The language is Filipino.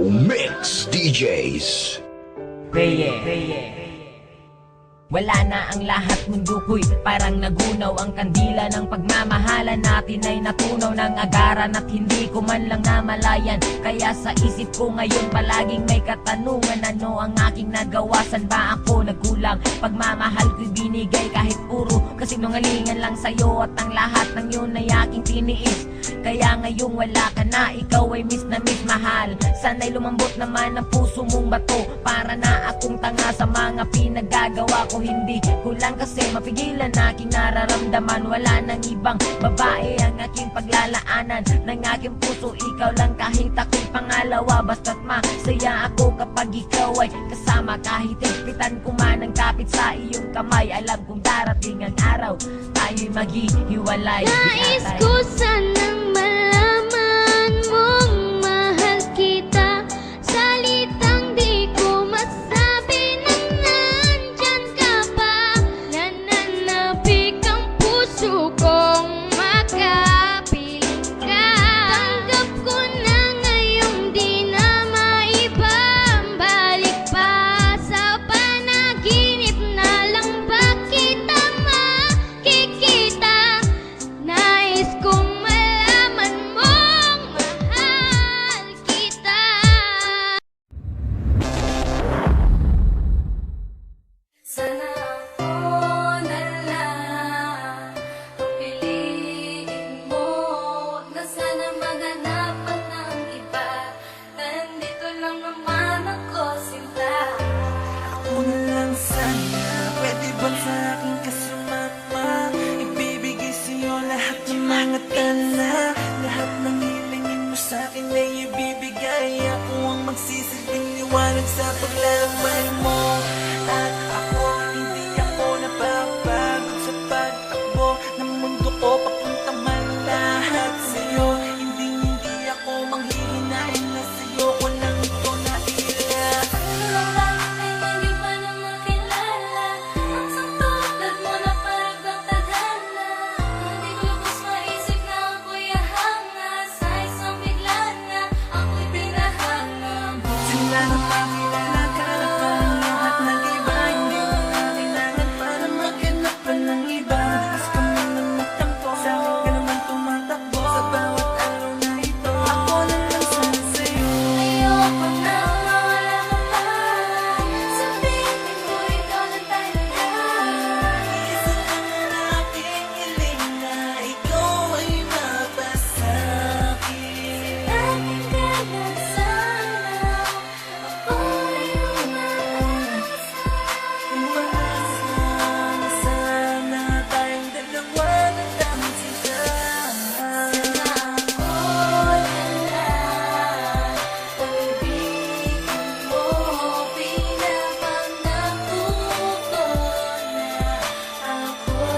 Mix DJs. Wala na ang lahat, mundo ko'y parang nagunaw. Ang kandila ng pagmamahalan natin ay natunaw ng agaran at hindi ko man lang namalayan. Kaya sa isip ko ngayon palaging may katanungan, ano ang aking nagawa? San ba ako nagkulang? Pagmamahal ko'y binigay kahit puro kasinungalingan lang sa'yo, at ang lahat ng yun ay aking tiniis. Kaya ngayong wala ka na, ikaw ay miss na miss mahal. Sana'y lumambot naman ang puso mong bato. Para na akong tanga sa mga pinagagawa ko, hindi ko lang kasi mapigilan aking nararamdaman. Wala nang ibang babae ang aking paglalaanan ng aking puso, ikaw lang kahit ako'y pangalawa. Basta't masaya ako kapag ikaw ay kasama. Kahit higpitan ko man ang kapit sa iyong kamay, alam kong darating ang araw tayo'y maghihiwalay. Nais ko sanang